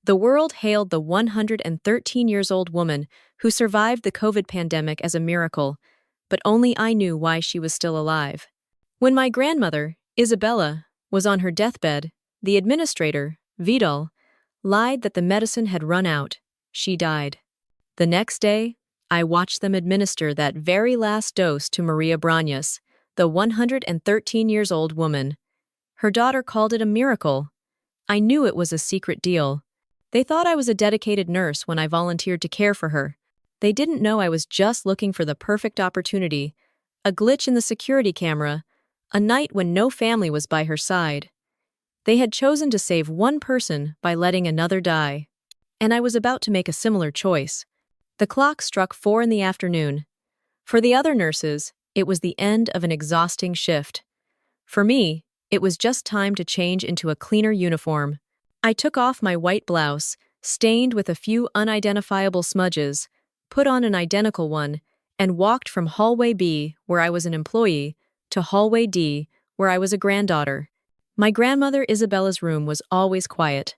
The world hailed the 113 years old woman who survived the COVID pandemic as a miracle, but only I knew why she was still alive. When my grandmother, Isabella, was on her deathbed, the administrator, Vidal, lied that the medicine had run out. She died. The next day, I watched them administer that very last dose to Maria Brañas, the 113 years old woman. Her daughter called it a miracle. I knew it was a secret deal. They thought I was a dedicated nurse when I volunteered to care for her. They didn't know I was just looking for the perfect opportunity, a glitch in the security camera, a night when no family was by her side. They had chosen to save one person by letting another die. And I was about to make a similar choice. The clock struck 4 in the afternoon. For the other nurses, it was the end of an exhausting shift. For me, it was just time to change into a cleaner uniform. I took off my white blouse, stained with a few unidentifiable smudges, put on an identical one, and walked from hallway B, where I was an employee, to hallway D, where I was a granddaughter. My grandmother Isabella's room was always quiet.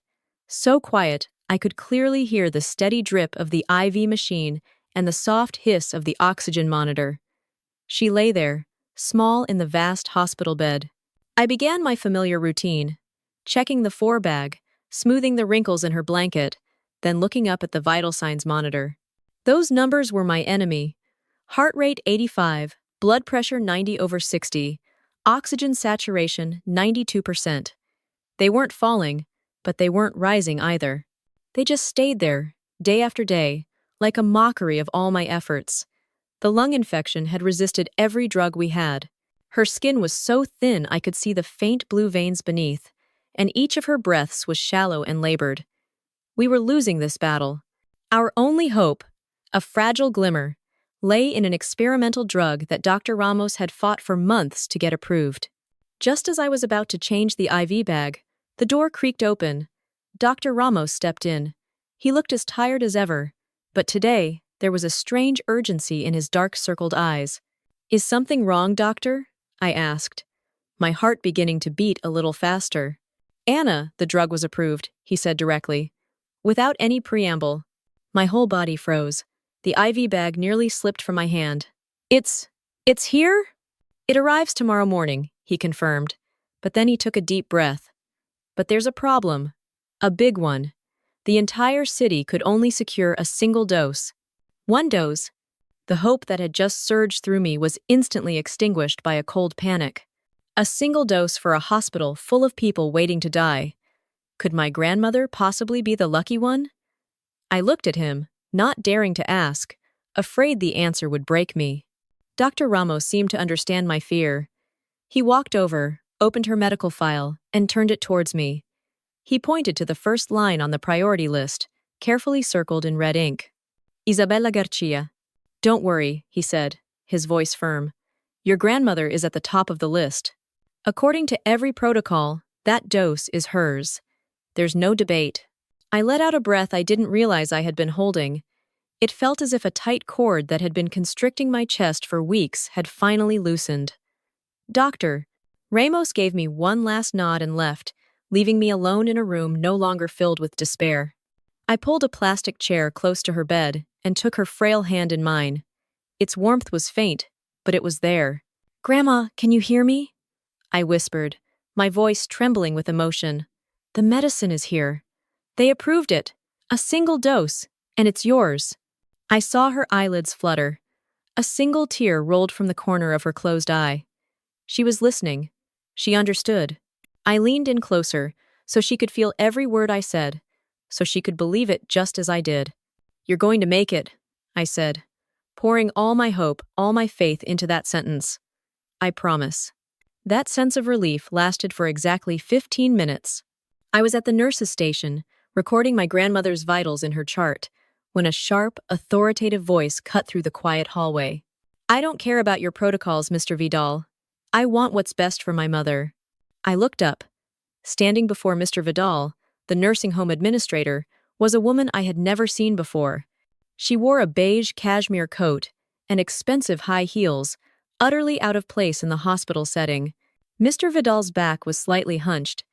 So quiet, I could clearly hear the steady drip of the IV machine and the soft hiss of the oxygen monitor. She lay there, small in the vast hospital bed. I began my familiar routine, checking the 4 bag, smoothing the wrinkles in her blanket, then looking up at the vital signs monitor. Those numbers were my enemy. Heart rate 85, blood pressure 90/60, oxygen saturation 92%. They weren't falling, but they weren't rising either. They just stayed there, day after day, like a mockery of all my efforts. The lung infection had resisted every drug we had. Her skin was so thin I could see the faint blue veins beneath, and each of her breaths was shallow and labored. We were losing this battle. Our only hope, a fragile glimmer, lay in an experimental drug that Dr. Ramos had fought for months to get approved. Just as I was about to change the IV bag, the door creaked open. Dr. Ramos stepped in. He looked as tired as ever, but today there was a strange urgency in his dark-circled eyes. "Is something wrong, doctor?" I asked, my heart beginning to beat a little faster. "Anna, the drug was approved," he said directly. Without any preamble, my whole body froze. The IV bag nearly slipped from my hand. It's here?" "It arrives tomorrow morning," he confirmed, but then he took a deep breath. "But there's a problem. A big one. The entire city could only secure a single dose. One dose." The hope that had just surged through me was instantly extinguished by a cold panic. A single dose for a hospital full of people waiting to die. Could my grandmother possibly be the lucky one? I looked at him, not daring to ask, afraid the answer would break me. Dr. Ramos seemed to understand my fear. He walked over, opened her medical file, and turned it towards me. He pointed to the first line on the priority list, carefully circled in red ink. "Isabella Garcia." "Don't worry," he said, his voice firm. "Your grandmother is at the top of the list. According to every protocol, that dose is hers. There's no debate." I let out a breath I didn't realize I had been holding. It felt as if a tight cord that had been constricting my chest for weeks had finally loosened. "Doctor." Ramos gave me one last nod and left, leaving me alone in a room no longer filled with despair. I pulled a plastic chair close to her bed and took her frail hand in mine. Its warmth was faint, but it was there. "Grandma, can you hear me?" I whispered, my voice trembling with emotion. "The medicine is here. They approved it. A single dose, and it's yours." I saw her eyelids flutter. A single tear rolled from the corner of her closed eye. She was listening. She understood. I leaned in closer, so she could feel every word I said, so she could believe it just as I did. "You're going to make it," I said, pouring all my hope, all my faith into that sentence. "I promise." That sense of relief lasted for exactly 15 minutes. I was at the nurse's station, recording my grandmother's vitals in her chart, when a sharp, authoritative voice cut through the quiet hallway. "I don't care about your protocols, Mr. Vidal. I want what's best for my mother." I looked up. Standing before Mr. Vidal, the nursing home administrator, was a woman I had never seen before. She wore a beige cashmere coat and expensive high heels, utterly out of place in the hospital setting. Mr. Vidal's back was slightly hunched,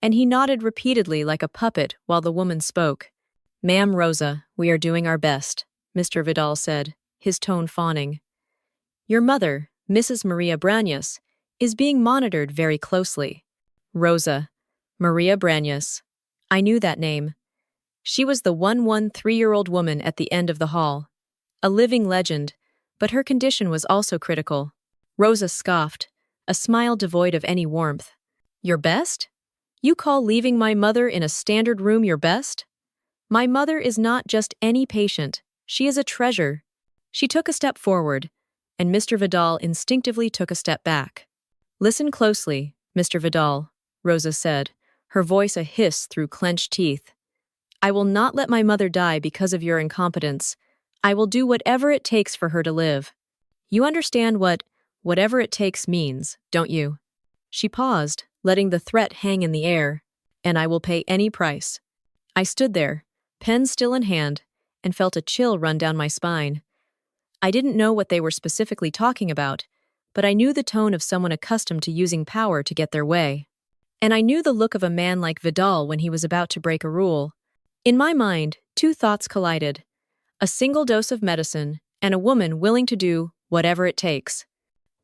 and he nodded repeatedly like a puppet while the woman spoke. "Ma'am Rosa, we are doing our best," Mr. Vidal said, his tone fawning. "Your mother, Mrs. Maria Brañas, is being monitored very closely." Rosa. Maria Brañas. I knew that name. She was the 113-year-old woman at the end of the hall. A living legend, but her condition was also critical. Rosa scoffed, a smile devoid of any warmth. "Your best? You call leaving my mother in a standard room your best? My mother is not just any patient, she is a treasure." She took a step forward, and Mr. Vidal instinctively took a step back. "Listen closely, Mr. Vidal," Rosa said, her voice a hiss through clenched teeth. "I will not let my mother die because of your incompetence. I will do whatever it takes for her to live. You understand what whatever it takes means, don't you?" She paused, letting the threat hang in the air. "And I will pay any price." I stood there, pen still in hand, and felt a chill run down my spine. I didn't know what they were specifically talking about, but I knew the tone of someone accustomed to using power to get their way. And I knew the look of a man like Vidal when he was about to break a rule. In my mind, two thoughts collided: a single dose of medicine and a woman willing to do whatever it takes.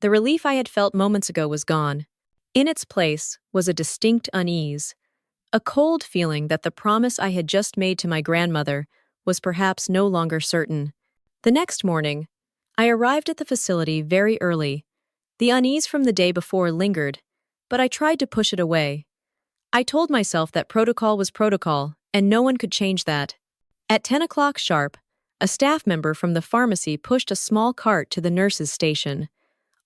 The relief I had felt moments ago was gone. In its place was a distinct unease, a cold feeling that the promise I had just made to my grandmother was perhaps no longer certain. The next morning, I arrived at the facility very early. The unease from the day before lingered, but I tried to push it away. I told myself that protocol was protocol, and no one could change that. At 10 o'clock sharp, a staff member from the pharmacy pushed a small cart to the nurse's station.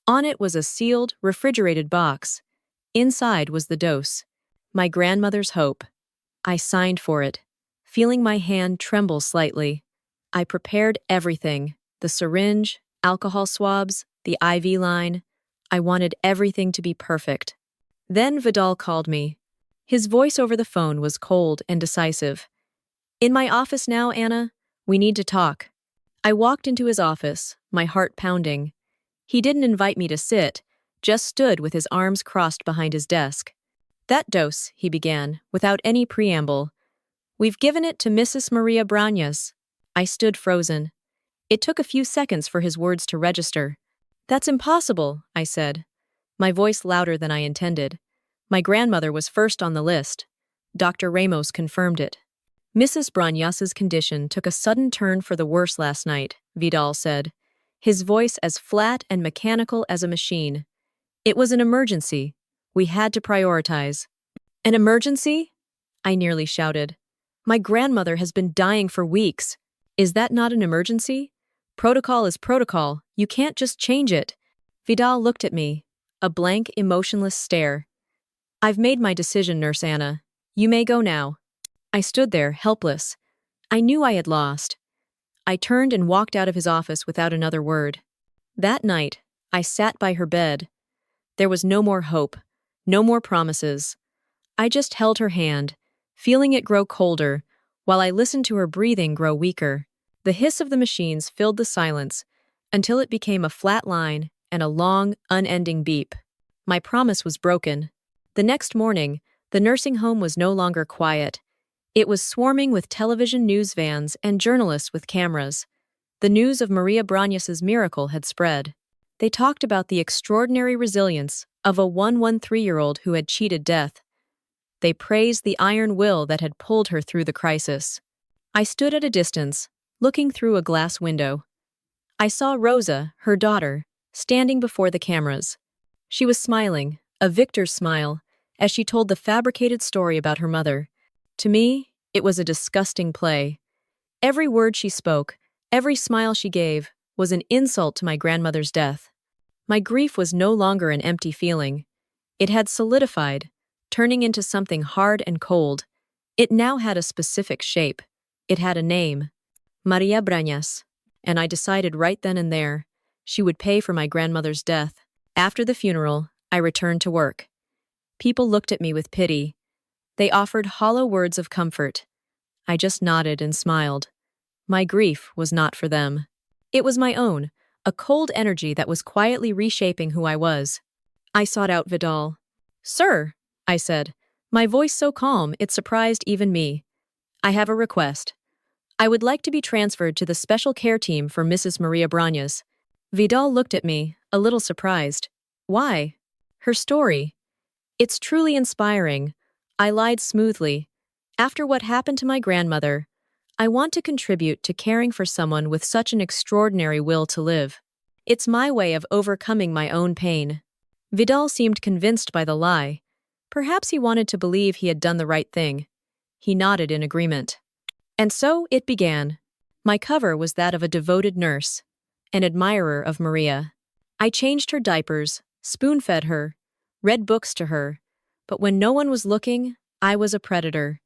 On it was a sealed, refrigerated box. Inside was the dose. My grandmother's hope. I signed for it, feeling my hand tremble slightly. I prepared everything: the syringe, alcohol swabs, the IV line. I wanted everything to be perfect. Then Vidal called me. His voice over the phone was cold and decisive. "In my office now, Anna. We need to talk." I walked into his office, my heart pounding. He didn't invite me to sit, just stood with his arms crossed behind his desk. "That dose," he began, without any preamble. "We've given it to Mrs. Maria Brañas." I stood frozen. It took a few seconds for his words to register. "That's impossible," I said, my voice louder than I intended. My grandmother was first on the list. Dr. Ramos confirmed it. "Mrs. Brañas's condition took a sudden turn for the worse last night," Vidal said, his voice as flat and mechanical as a machine. "It was an emergency. We had to prioritize." "An emergency?" I nearly shouted. "My grandmother has been dying for weeks. Is that not an emergency? Protocol is protocol. You can't just change it." Vidal looked at me, a blank, emotionless stare. "I've made my decision, Nurse Anna. You may go now." I stood there, helpless. I knew I had lost. I turned and walked out of his office without another word. That night, I sat by her bed. There was no more hope, no more promises. I just held her hand, feeling it grow colder, while I listened to her breathing grow weaker. The hiss of the machines filled the silence, until it became a flat line and a long, unending beep. My promise was broken. The next morning, the nursing home was no longer quiet. It was swarming with television news vans and journalists with cameras. The news of Maria Brañas's miracle had spread. They talked about the extraordinary resilience of a 113-year-old who had cheated death. They praised the iron will that had pulled her through the crisis. I stood at a distance, looking through a glass window. I saw Rosa, her daughter, standing before the cameras. She was smiling, a victor's smile, as she told the fabricated story about her mother. To me, it was a disgusting play. Every word she spoke, every smile she gave, was an insult to my grandmother's death. My grief was no longer an empty feeling. It had solidified, turning into something hard and cold. It now had a specific shape. It had a name. Maria Brañas. And I decided right then and there, she would pay for my grandmother's death. After the funeral, I returned to work. People looked at me with pity. They offered hollow words of comfort. I just nodded and smiled. My grief was not for them. It was my own, a cold energy that was quietly reshaping who I was. I sought out Vidal. "Sir," I said, My voice so calm it surprised even me. "I have a request. I would like to be transferred to the special care team for Mrs. Maria Brañas." Vidal looked at me, a little surprised. "Why?" "Her story. It's truly inspiring." I lied smoothly. "After what happened to my grandmother, I want to contribute to caring for someone with such an extraordinary will to live. It's my way of overcoming my own pain." Vidal seemed convinced by the lie. Perhaps he wanted to believe he had done the right thing. He nodded in agreement. And so it began. My cover was that of a devoted nurse, an admirer of Maria. I changed her diapers, spoon-fed her, read books to her, but when no one was looking, I was a predator.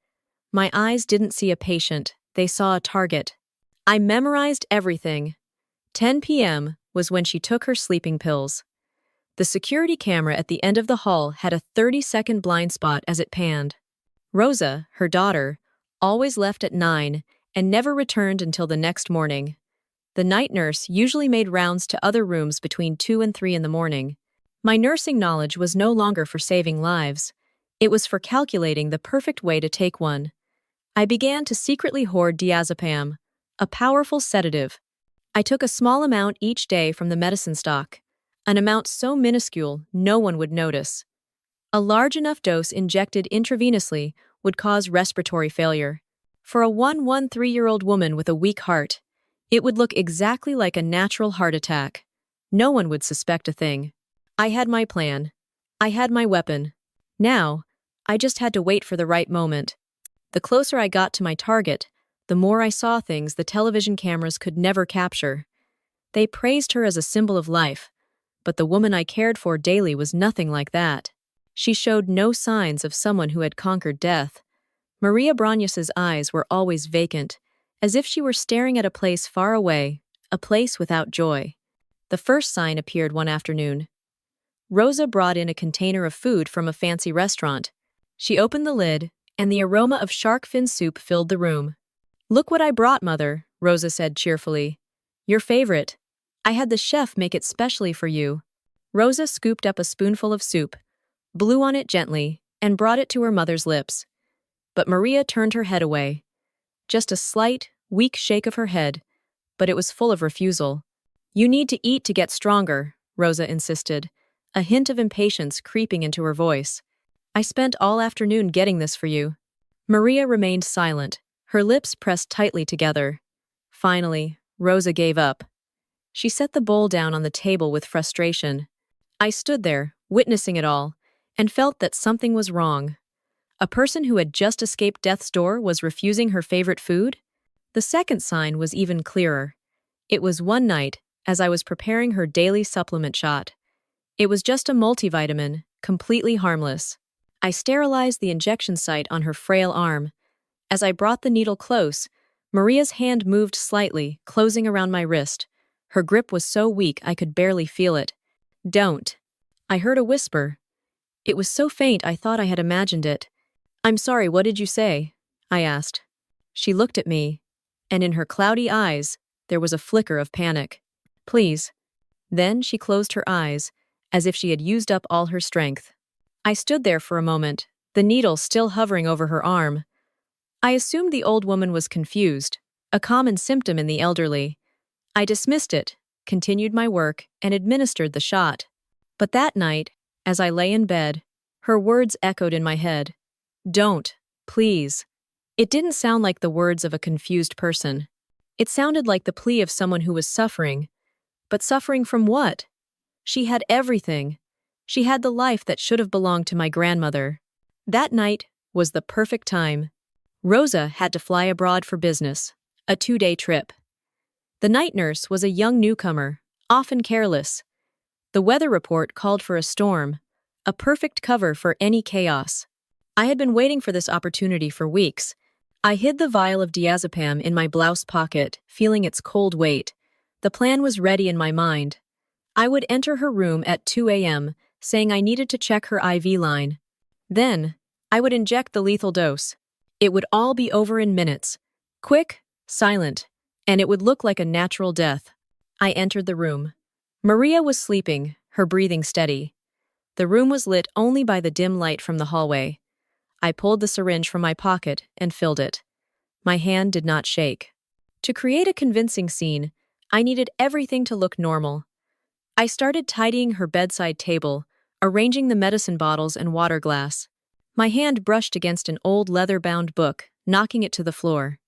My eyes didn't see a patient, they saw a target. I memorized everything. 10 p.m. was when she took her sleeping pills. The security camera at the end of the hall had a 30-second blind spot as it panned. Rosa, her daughter, always left at 9 and never returned until the next morning. The night nurse usually made rounds to other rooms between 2 and 3 in the morning. My nursing knowledge was no longer for saving lives. It was for calculating the perfect way to take one. I began to secretly hoard diazepam, a powerful sedative. I took a small amount each day from the medicine stock, an amount so minuscule no one would notice. A large enough dose injected intravenously would cause respiratory failure. For a 113-year-old woman with a weak heart, it would look exactly like a natural heart attack. No one would suspect a thing. I had my plan. I had my weapon. Now, I just had to wait for the right moment. The closer I got to my target, the more I saw things the television cameras could never capture. They praised her as a symbol of life, but the woman I cared for daily was nothing like that. She showed no signs of someone who had conquered death. Maria Brañas's eyes were always vacant, as if she were staring at a place far away, a place without joy. The first sign appeared one afternoon. Rosa brought in a container of food from a fancy restaurant. She opened the lid, and the aroma of shark fin soup filled the room. "Look what I brought, Mother," Rosa said cheerfully. "Your favorite. I had the chef make it specially for you." Rosa scooped up a spoonful of soup, blew on it gently, and brought it to her mother's lips. But Maria turned her head away. Just a slight, weak shake of her head, but it was full of refusal. "You need to eat to get stronger," Rosa insisted, a hint of impatience creeping into her voice. "I spent all afternoon getting this for you." Maria remained silent, her lips pressed tightly together. Finally, Rosa gave up. She set the bowl down on the table with frustration. I stood there, witnessing it all, and felt that something was wrong. A person who had just escaped death's door was refusing her favorite food? The second sign was even clearer. It was one night, as I was preparing her daily supplement shot. It was just a multivitamin, completely harmless. I sterilized the injection site on her frail arm. As I brought the needle close, Maria's hand moved slightly, closing around my wrist. Her grip was so weak I could barely feel it. "Don't." I heard a whisper. It was so faint I thought I had imagined it. "I'm sorry, what did you say?" I asked. She looked at me, and in her cloudy eyes, there was a flicker of panic. "Please." Then she closed her eyes, as if she had used up all her strength. I stood there for a moment, the needle still hovering over her arm. I assumed the old woman was confused, a common symptom in the elderly. I dismissed it, continued my work, and administered the shot. But that night, as I lay in bed, her words echoed in my head. "Don't, please." It didn't sound like the words of a confused person. It sounded like the plea of someone who was suffering. But suffering from what? She had everything. She had the life that should have belonged to my grandmother. That night was the perfect time. Rosa had to fly abroad for business, a 2-day trip. The night nurse was a young newcomer, often careless. The weather report called for a storm, a perfect cover for any chaos. I had been waiting for this opportunity for weeks. I hid the vial of diazepam in my blouse pocket, feeling its cold weight. The plan was ready in my mind. I would enter her room at 2 a.m., saying I needed to check her IV line. Then, I would inject the lethal dose. It would all be over in minutes. Quick, silent, and it would look like a natural death. I entered the room. Maria was sleeping, her breathing steady. The room was lit only by the dim light from the hallway. I pulled the syringe from my pocket and filled it. My hand did not shake. To create a convincing scene, I needed everything to look normal. I started tidying her bedside table, arranging the medicine bottles and water glass. My hand brushed against an old leather-bound book, knocking it to the floor.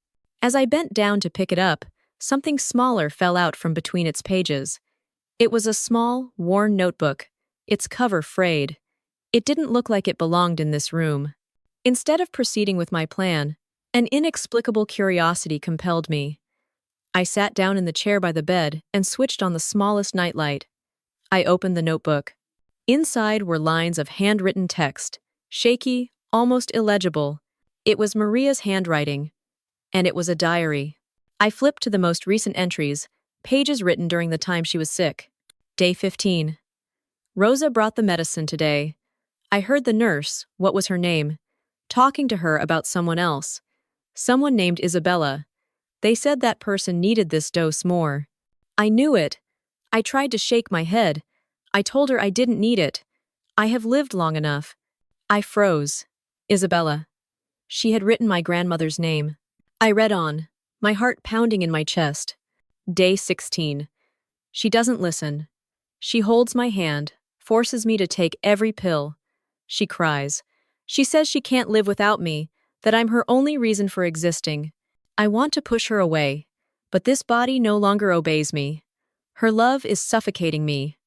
As I bent down to pick it up, something smaller fell out from between its pages. It was a small, worn notebook, its cover frayed. It didn't look like it belonged in this room. Instead of proceeding with my plan, an inexplicable curiosity compelled me. I sat down in the chair by the bed and switched on the smallest nightlight. I opened the notebook. Inside were lines of handwritten text, shaky, almost illegible. It was Maria's handwriting, and it was a diary. I flipped to the most recent entries, pages written during the time she was sick. Day 15. Rosa brought the medicine today. I heard the nurse, what was her name, talking to her about someone else. Someone named Isabella. They said that person needed this dose more. I knew it. I tried to shake my head. I told her I didn't need it. I have lived long enough. I froze. Isabella. She had written my grandmother's name. I read on, my heart pounding in my chest. Day 16. She doesn't listen. She holds my hand, forces me to take every pill. She cries. She says she can't live without me, that I'm her only reason for existing. I want to push her away, but this body no longer obeys me. Her love is suffocating me.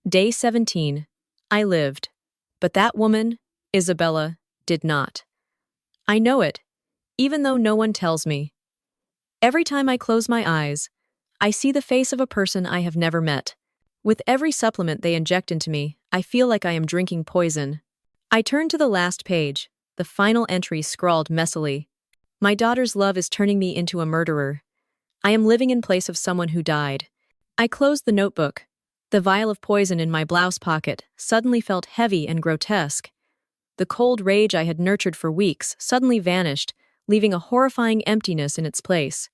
Day 17. I lived. But that woman, Isabella, did not. I know it, even though no one tells me. Every time I close my eyes, I see the face of a person I have never met. With every supplement they inject into me, I feel like I am drinking poison. I turn to the last page, the final entry scrawled messily. My daughter's love is turning me into a murderer. I am living in place of someone who died. I closed the notebook. The vial of poison in my blouse pocket suddenly felt heavy and grotesque. The cold rage I had nurtured for weeks suddenly vanished, leaving a horrifying emptiness in its place.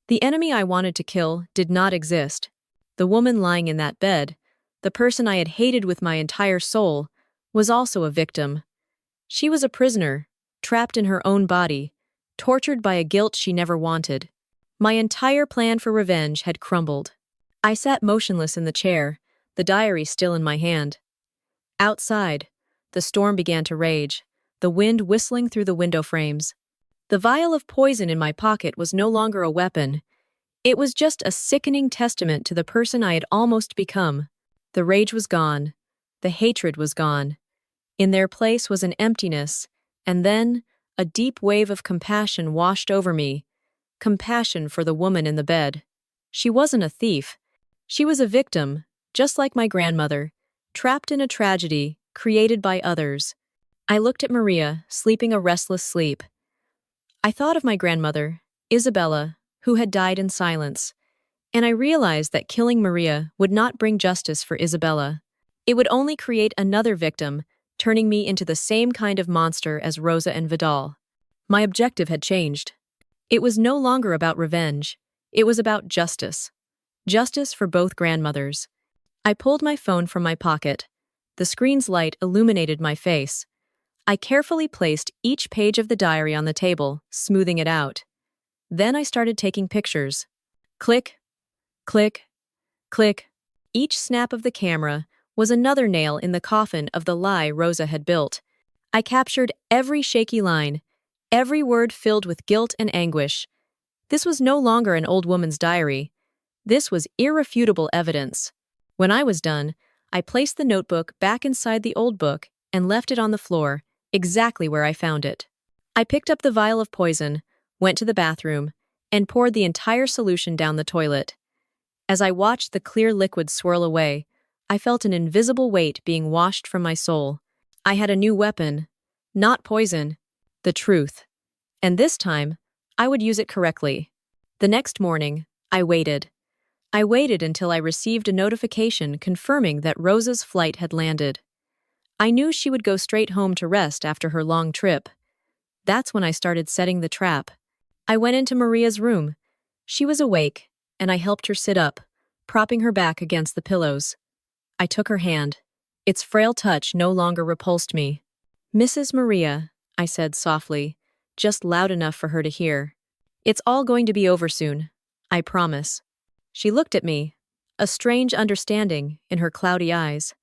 The enemy I wanted to kill did not exist. The woman lying in that bed, the person I had hated with my entire soul, was also a victim. She was a prisoner, trapped in her own body, tortured by a guilt she never wanted. My entire plan for revenge had crumbled. I sat motionless in the chair, the diary still in my hand. Outside, the storm began to rage, the wind whistling through the window frames. The vial of poison in my pocket was no longer a weapon. It was just a sickening testament to the person I had almost become. The rage was gone. The hatred was gone. In their place was an emptiness, and then a deep wave of compassion washed over me. Compassion for the woman in the bed. She wasn't a thief. She was a victim, just like my grandmother, trapped in a tragedy created by others. I looked at Maria, sleeping a restless sleep. I thought of my grandmother, Isabella, who had died in silence, and I realized that killing Maria would not bring justice for Isabella. It would only create another victim, turning me into the same kind of monster as Rosa and Vidal. My objective had changed. It was no longer about revenge. It was about justice. Justice for both grandmothers. I pulled my phone from my pocket. The screen's light illuminated my face. I carefully placed each page of the diary on the table, smoothing it out. Then I started taking pictures. Click, click, click. Each snap of the camera was another nail in the coffin of the lie Rosa had built. I captured every shaky line, every word filled with guilt and anguish. This was no longer an old woman's diary. This was irrefutable evidence. When I was done, I placed the notebook back inside the old book and left it on the floor, exactly where I found it. I picked up the vial of poison, went to the bathroom, and poured the entire solution down the toilet. As I watched the clear liquid swirl away, I felt an invisible weight being washed from my soul. I had a new weapon, not poison, the truth. And this time, I would use it correctly. The next morning, I waited. I waited until I received a notification confirming that Rosa's flight had landed. I knew she would go straight home to rest after her long trip. That's when I started setting the trap. I went into Maria's room. She was awake, and I helped her sit up, propping her back against the pillows. I took her hand. Its frail touch no longer repulsed me. "Mrs. Maria," I said softly, just loud enough for her to hear. It's all going to be over soon. I promise. She looked at me, a strange understanding in her cloudy eyes.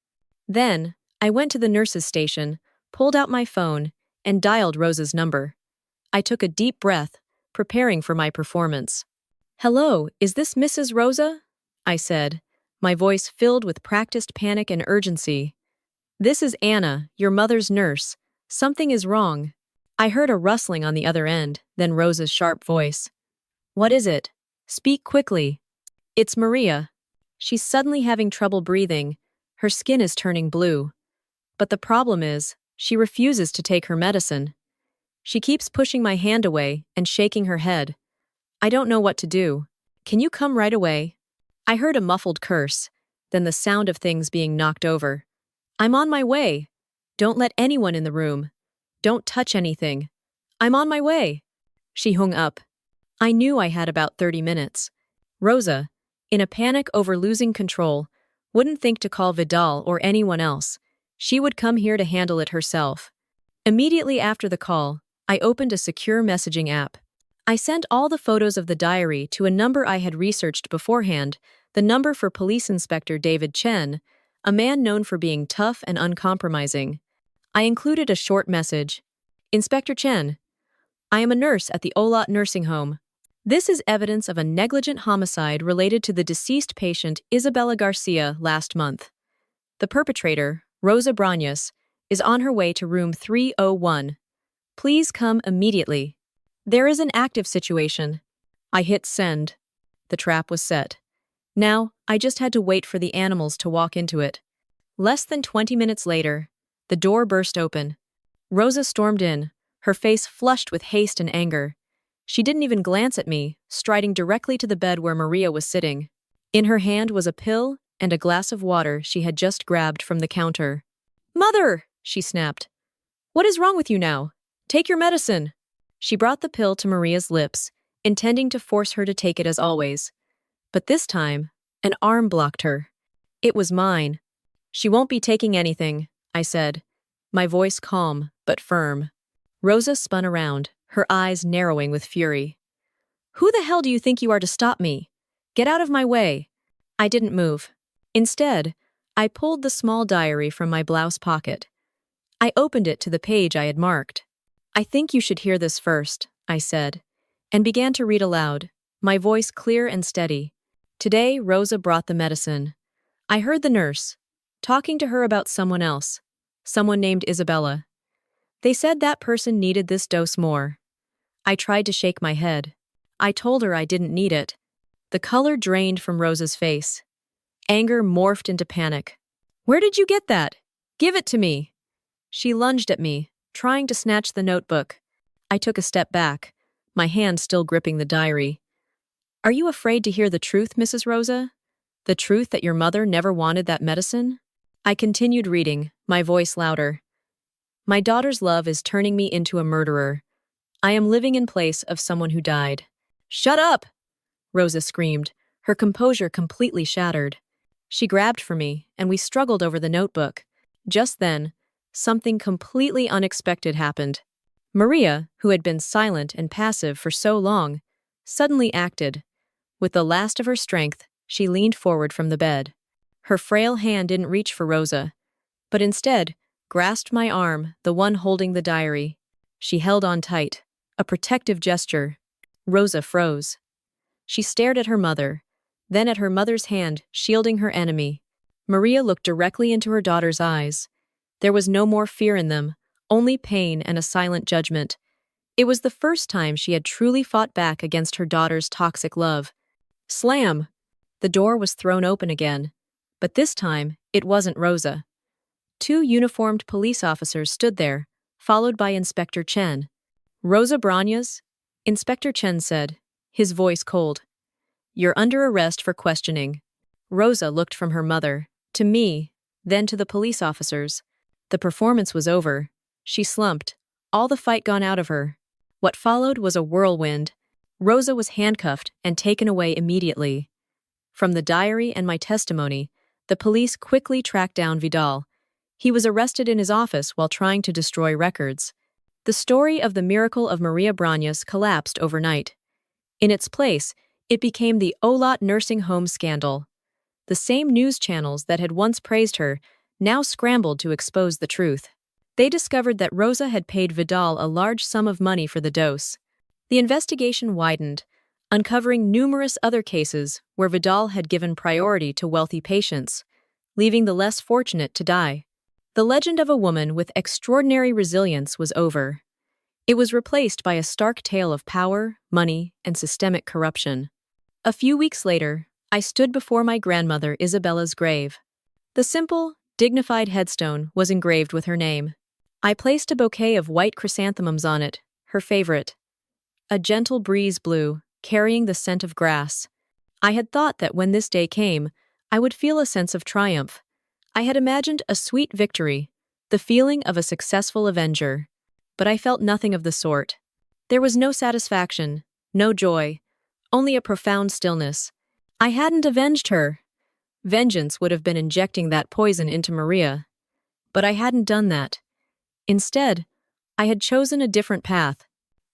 Then, I went to the nurse's station, pulled out my phone, and dialed Rosa's number. I took a deep breath, preparing for my performance. "Hello, is this Mrs. Rosa?" I said, my voice filled with practiced panic and urgency. "This is Anna, your mother's nurse. Something is wrong." I heard a rustling on the other end, then Rosa's sharp voice. "What is it? Speak quickly." "It's Maria. She's suddenly having trouble breathing. Her skin is turning blue. But the problem is, she refuses to take her medicine. She keeps pushing my hand away and shaking her head. I don't know what to do. Can you come right away?" I heard a muffled curse, then the sound of things being knocked over. "I'm on my way. Don't let anyone in the room. Don't touch anything. I'm on my way." She hung up. I knew I had about 30 minutes. Rosa, in a panic over losing control, wouldn't think to call Vidal or anyone else. She would come here to handle it herself. Immediately after the call, I opened a secure messaging app. I sent all the photos of the diary to a number I had researched beforehand, the number for Police Inspector David Chen, a man known for being tough and uncompromising. I included a short message. "Inspector Chen, I am a nurse at the Olot Nursing Home. This is evidence of a negligent homicide related to the deceased patient Isabella Garcia last month. The perpetrator, Rosa Brañas, is on her way to room 301. Please come immediately. There is an active situation." I hit send. The trap was set. Now, I just had to wait for the animals to walk into it. Less than 20 minutes later, the door burst open. Rosa stormed in, her face flushed with haste and anger. She didn't even glance at me, striding directly to the bed where Maria was sitting. In her hand was a pill and a glass of water she had just grabbed from the counter. "Mother!" she snapped. "What is wrong with you now? Take your medicine." She brought the pill to Maria's lips, intending to force her to take it as always. But this time, an arm blocked her. It was mine. "She won't be taking anything," I said, my voice calm but firm. Rosa spun around, her eyes narrowing with fury. "Who the hell do you think you are to stop me? Get out of my way." I didn't move. Instead, I pulled the small diary from my blouse pocket. I opened it to the page I had marked. "I think you should hear this first," I said, and began to read aloud, my voice clear and steady. Today, Rosa brought the medicine. I heard the nurse, talking to her about someone else, someone named Isabella. They said that person needed this dose more. I tried to shake my head. I told her I didn't need it. The color drained from Rosa's face. Anger morphed into panic. "Where did you get that? Give it to me." She lunged at me, trying to snatch the notebook. I took a step back, my hand still gripping the diary. "Are you afraid to hear the truth, Mrs. Rosa? The truth that your mother never wanted that medicine?" I continued reading, my voice louder. "My daughter's love is turning me into a murderer. I am living in place of someone who died." "Shut up!" Rosa screamed, her composure completely shattered. She grabbed for me, and we struggled over the notebook. Just then, something completely unexpected happened. Maria, who had been silent and passive for so long, suddenly acted. With the last of her strength, she leaned forward from the bed. Her frail hand didn't reach for Rosa, but instead grasped my arm, the one holding the diary. She held on tight, a protective gesture. Rosa froze. She stared at her mother, then at her mother's hand shielding her enemy. Maria looked directly into her daughter's eyes. There was no more fear in them, only pain and a silent judgment. It was the first time she had truly fought back against her daughter's toxic love. Slam! The door was thrown open again, but this time it wasn't Rosa. 2 uniformed police officers stood there, followed by Inspector Chen. "Rosa Brañas?" Inspector Chen said, his voice cold. "You're under arrest for questioning." Rosa looked from her mother, to me, then to the police officers. The performance was over. She slumped, all the fight gone out of her. What followed was a whirlwind. Rosa was handcuffed and taken away immediately. From the diary and my testimony, the police quickly tracked down Vidal. He was arrested in his office while trying to destroy records. The story of the miracle of Maria Brañas collapsed overnight. In its place, it became the Olot nursing home scandal. The same news channels that had once praised her now scrambled to expose the truth. They discovered that Rosa had paid Vidal a large sum of money for the dose. The investigation widened, uncovering numerous other cases where Vidal had given priority to wealthy patients, leaving the less fortunate to die. The legend of a woman with extraordinary resilience was over. It was replaced by a stark tale of power, money, and systemic corruption. A few weeks later, I stood before my grandmother Isabella's grave. The simple, dignified headstone was engraved with her name. I placed a bouquet of white chrysanthemums on it, her favorite. A gentle breeze blew, carrying the scent of grass. I had thought that when this day came, I would feel a sense of triumph. I had imagined a sweet victory, the feeling of a successful avenger. But I felt nothing of the sort. There was no satisfaction, no joy, only a profound stillness. I hadn't avenged her. Vengeance would have been injecting that poison into Maria. But I hadn't done that. Instead, I had chosen a different path.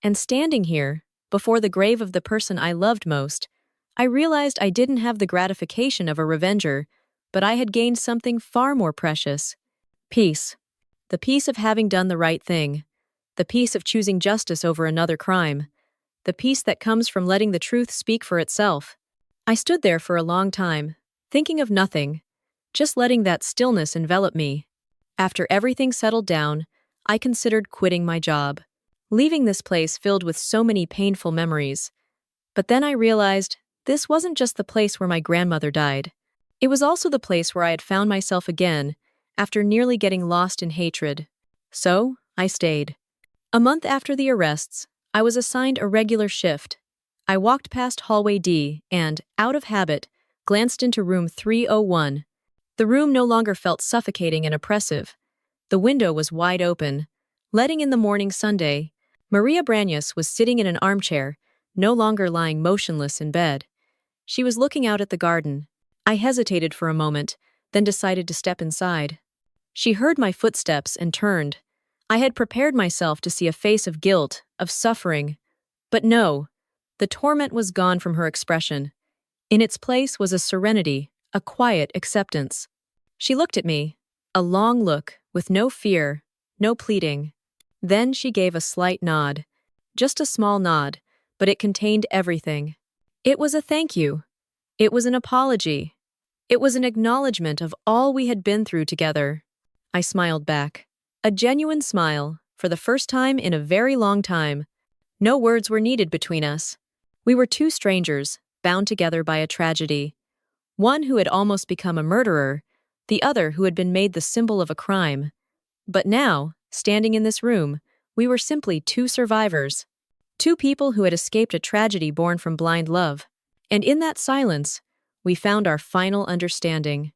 And standing here, before the grave of the person I loved most, I realized I didn't have the gratification of a revenger, but I had gained something far more precious. Peace. The peace of having done the right thing. The peace of choosing justice over another crime. The peace that comes from letting the truth speak for itself. I stood there for a long time, thinking of nothing, just letting that stillness envelop me. After everything settled down, I considered quitting my job, leaving this place filled with so many painful memories. But then I realized this wasn't just the place where my grandmother died. It was also the place where I had found myself again, after nearly getting lost in hatred. So, I stayed. A month after the arrests, I was assigned a regular shift. I walked past hallway D and, out of habit, glanced into room 301. The room no longer felt suffocating and oppressive. The window was wide open, letting in the morning Sunday. Maria Brañas was sitting in an armchair, no longer lying motionless in bed. She was looking out at the garden. I hesitated for a moment, then decided to step inside. She heard my footsteps and turned. I had prepared myself to see a face of guilt, of suffering. But no, the torment was gone from her expression. In its place was a serenity, a quiet acceptance. She looked at me, a long look, with no fear, no pleading. Then she gave a slight nod. Just a small nod, but it contained everything. It was a thank you. It was an apology. It was an acknowledgement of all we had been through together. I smiled back. A genuine smile, for the first time in a very long time. No words were needed between us. We were two strangers, bound together by a tragedy. One who had almost become a murderer, the other who had been made the symbol of a crime. But now, standing in this room, we were simply two survivors. Two people who had escaped a tragedy born from blind love. And in that silence, we found our final understanding.